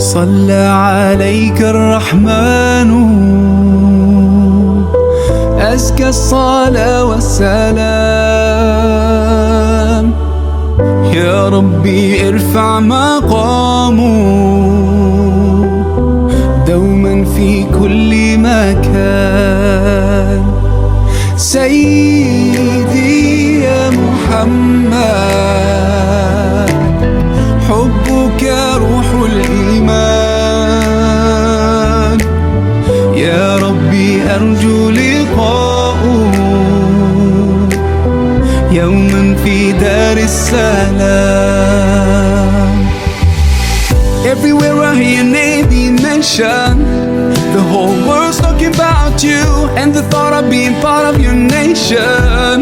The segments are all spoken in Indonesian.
صلى عليك الرحمن أزكى الصلاة والسلام. يا ربي ارفع مقامه دوما في كل مكان. سيدي يا محمد حبك روح الإيمان. يا ربي أرجو لقاءه يوما في دار السلام. Everywhere I hear your name being mentioned, the whole world's talking about you and the thought of being part of your nation.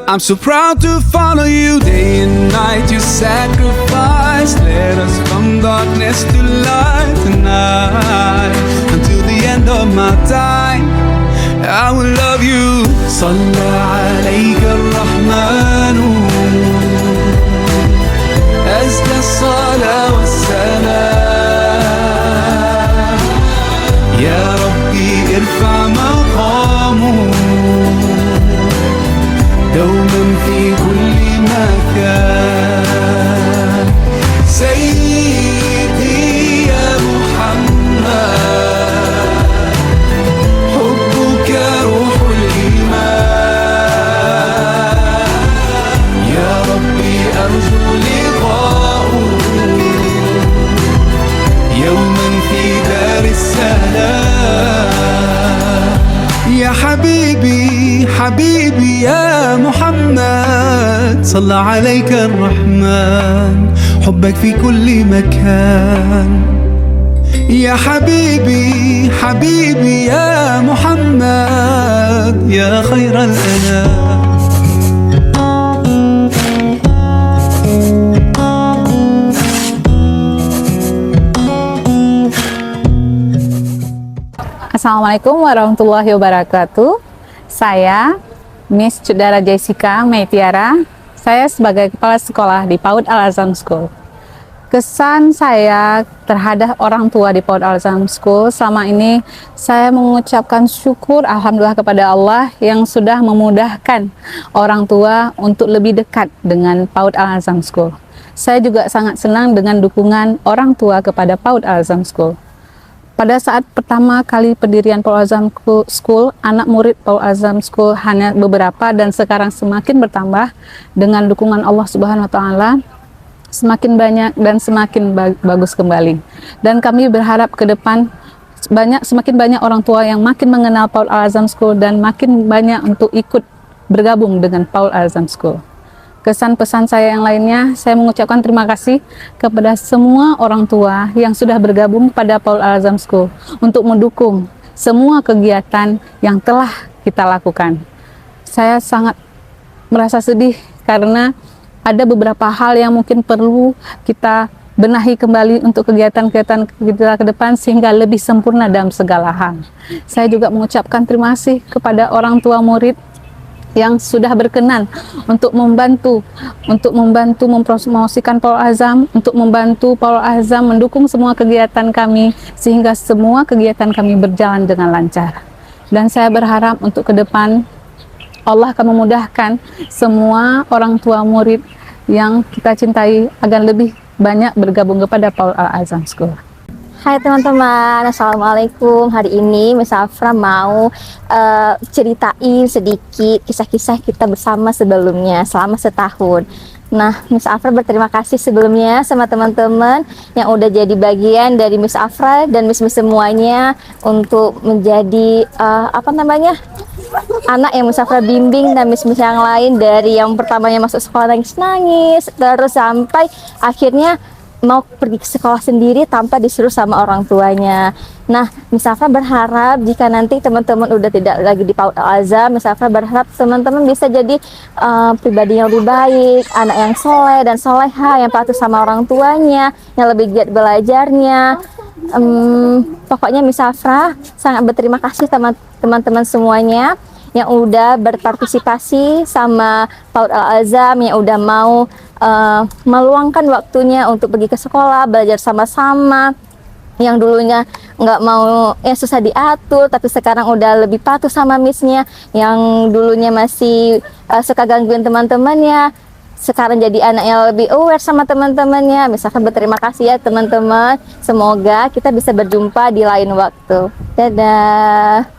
I'm so proud to follow you day and night. You sacrifice, led us from darkness to light tonight. Until the end of my time, I will love you. صلى عليك الرحمن أزكى الصلاة والسلام. يا ربي ارفع مقامه دوما في كل مكان. سيدي يا محمد حبك روح الإيمان. يا ربي أرجو لقاءه يوما في دار السلام. يا حبيبي حبيبي يا محمد صلى عليك الرحمن حبك في كل مكان. يا حبيبي حبيبي يا محمد يا خير الأنام. Assalamualaikum warahmatullahi wabarakatuh. Saya Miss Cudara Jessica Meitiara. Saya sebagai kepala sekolah di PAUD Al Azam School. Kesan saya terhadap orang tua di PAUD Al Azam School selama ini, saya mengucapkan syukur alhamdulillah kepada Allah yang sudah memudahkan orang tua untuk lebih dekat dengan PAUD Al Azam School. Saya juga sangat senang dengan dukungan orang tua kepada PAUD Al Azam School. Pada saat pertama kali pendirian PAUD Al Azam School, anak murid PAUD Al Azam School hanya beberapa dan sekarang semakin bertambah dengan dukungan Allah Subhanahu wa taala, semakin banyak dan semakin bagus kembali. Dan kami berharap ke depan semakin banyak orang tua yang makin mengenal PAUD Al Azam School dan makin banyak untuk ikut bergabung dengan PAUD Al Azam School. Kesan pesan saya yang lainnya, saya mengucapkan terima kasih kepada semua orang tua yang sudah bergabung pada PAUD Al Azam School untuk mendukung semua kegiatan yang telah kita lakukan. Saya sangat merasa sedih karena ada beberapa hal yang mungkin perlu kita benahi kembali untuk kegiatan-kegiatan kita ke depan sehingga lebih sempurna dalam segala hal. Saya juga mengucapkan terima kasih kepada orang tua murid yang sudah berkenan untuk membantu mempromosikan PAUD Al Azam, untuk membantu PAUD Al Azam mendukung semua kegiatan kami sehingga semua kegiatan kami berjalan dengan lancar. Dan saya berharap untuk ke depan Allah akan memudahkan semua orang tua murid yang kita cintai agar lebih banyak bergabung kepada PAUD Al Azam School. Hai teman-teman, Assalamualaikum. Hari ini Miss Afra mau ceritain sedikit kisah-kisah kita bersama sebelumnya selama setahun. Nah, Miss Afra berterima kasih sebelumnya sama teman-teman yang udah jadi bagian dari Miss Afra dan Miss semuanya untuk menjadi anak yang Miss Afra bimbing dan Miss yang lain, dari yang pertamanya masuk sekolah nangis-nangis terus sampai akhirnya mau pergi ke sekolah sendiri tanpa disuruh sama orang tuanya. Nah, Miss Afra berharap jika nanti teman-teman udah tidak lagi di PAUD Al Azam, Miss Afra berharap teman-teman bisa jadi pribadi yang lebih baik, anak yang soleh dan soleha, yang patuh sama orang tuanya, yang lebih giat belajarnya. Pokoknya Miss Afra sangat berterima kasih teman-teman semuanya yang udah berpartisipasi sama PAUD Al Azam, yang udah mau meluangkan waktunya untuk pergi ke sekolah, belajar sama-sama, yang dulunya nggak mau, ya susah diatur, tapi sekarang udah lebih patuh sama missnya. Yang dulunya masih suka gangguin teman-temannya, sekarang jadi anak yang lebih aware sama teman-temannya. Misalkan berterima kasih ya teman-teman. Semoga kita bisa berjumpa di lain waktu. Dadah.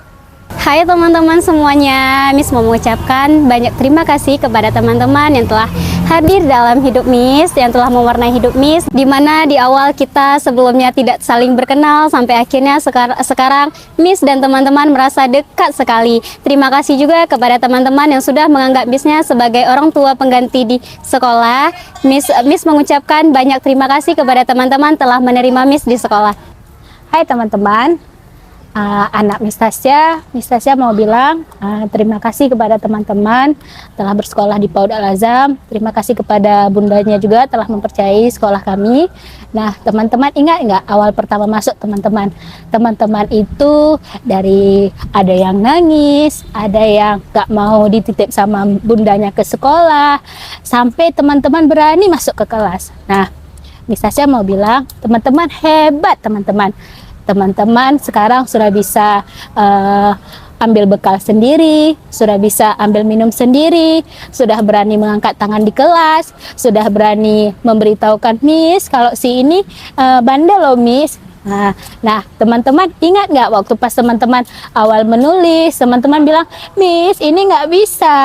Hai teman-teman semuanya, Miss mau mengucapkan banyak terima kasih kepada teman-teman yang telah hadir dalam hidup Miss, yang telah mewarnai hidup Miss, dimana di awal kita sebelumnya tidak saling berkenal, sampai akhirnya sekarang Miss dan teman-teman merasa dekat sekali. Terima kasih juga kepada teman-teman yang sudah menganggap Missnya sebagai orang tua pengganti di sekolah. Miss mengucapkan banyak terima kasih kepada teman-teman telah menerima Miss di sekolah. Hai teman-teman, anak Miss Tasya mau bilang terima kasih kepada teman-teman telah bersekolah di PAUD Al-Azam. Terima kasih kepada bundanya juga telah mempercayai sekolah kami. Nah teman-teman, ingat nggak awal pertama masuk teman-teman? Teman-teman itu dari ada yang nangis, ada yang nggak mau dititip sama bundanya ke sekolah, sampai teman-teman berani masuk ke kelas. Nah Miss Tasya mau bilang teman-teman hebat teman-teman. Teman-teman sekarang sudah bisa ambil bekal sendiri, sudah bisa ambil minum sendiri, sudah berani mengangkat tangan di kelas, sudah berani memberitahukan Miss kalau si ini bandel loh Miss. Nah teman-teman ingat nggak waktu pas teman-teman awal menulis, teman-teman bilang Miss ini nggak bisa.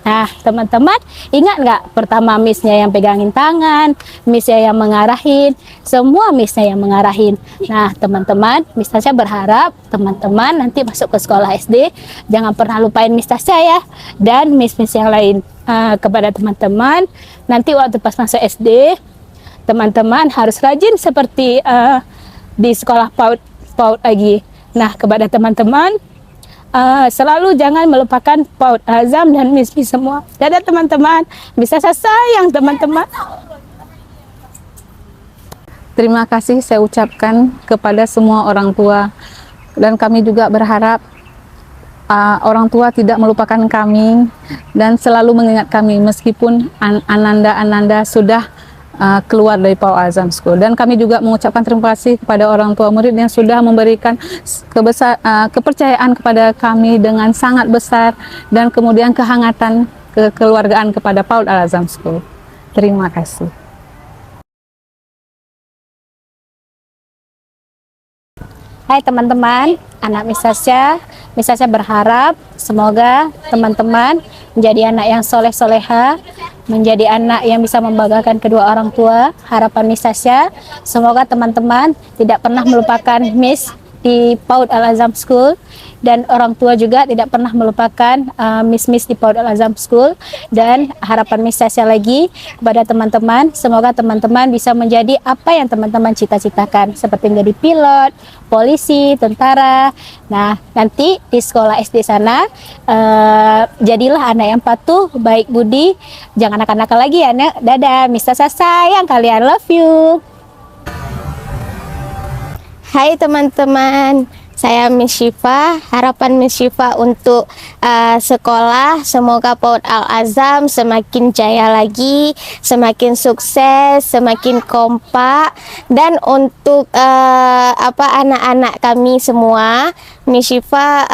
Nah teman-teman ingat nggak pertama Missnya yang pegangin tangan, Missnya yang mengarahin, semua Missnya yang mengarahin. Nah teman-teman, Miss Tasya berharap teman-teman nanti masuk ke sekolah SD jangan pernah lupain Miss Tasya ya, dan Miss-Miss yang lain. Kepada teman-teman nanti waktu pas masuk SD teman-teman harus rajin seperti di sekolah PAUD lagi. Nah kepada teman-teman selalu jangan melupakan PAUD Azam dan Miss semua. Dadah teman-teman, bisa saya sayang teman-teman. Terima kasih saya ucapkan kepada semua orang tua, dan kami juga berharap orang tua tidak melupakan kami dan selalu mengingat kami meskipun Ananda sudah keluar dari PAUD Azam School. Dan kami juga mengucapkan terima kasih kepada orang tua murid yang sudah memberikan kepercayaan kepada kami dengan sangat besar, dan kemudian kehangatan kekeluargaan kepada PAUD Al-Azam School. Terima kasih. Hai teman-teman, anak Miss Tasya berharap semoga teman-teman menjadi anak yang soleh-soleha, menjadi anak yang bisa membanggakan kedua orang tua. Harapan Miss Tasya, semoga teman-teman tidak pernah melupakan Miss di PAUD Al-Azam School, dan orang tua juga tidak pernah melupakan Miss di PAUD Al-Azam School. Dan harapan Miss Tasya lagi kepada teman-teman, semoga teman-teman bisa menjadi apa yang teman-teman cita-citakan, seperti menjadi pilot, polisi, tentara. Nah nanti di sekolah SD sana jadilah anak yang patuh, baik budi, jangan nakal-nakal lagi ya. Dadah, Miss Tasya sayang kalian, love you. Hai teman-teman, saya Miss Syifa. Harapan Miss Syifa untuk sekolah, semoga PAUD Al-Azam semakin jaya lagi, semakin sukses, semakin kompak. Dan untuk anak-anak kami semua, Miss Syifa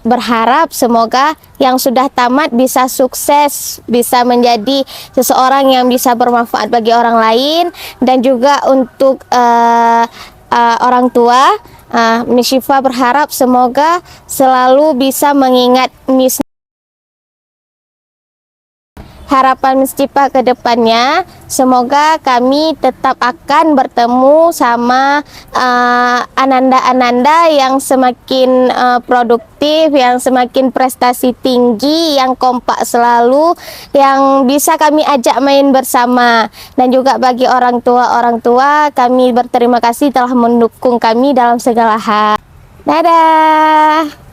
berharap semoga yang sudah tamat bisa sukses, bisa menjadi seseorang yang bisa bermanfaat bagi orang lain. Dan juga untuk orang tua, Miss Syifa berharap semoga selalu bisa mengingat Miss. Harapan Miss Syifa ke depannya, semoga kami tetap akan bertemu sama ananda-ananda yang semakin produktif, yang semakin prestasi tinggi, yang kompak selalu, yang bisa kami ajak main bersama. Dan juga bagi orang tua, kami berterima kasih telah mendukung kami dalam segala hal. Dadah!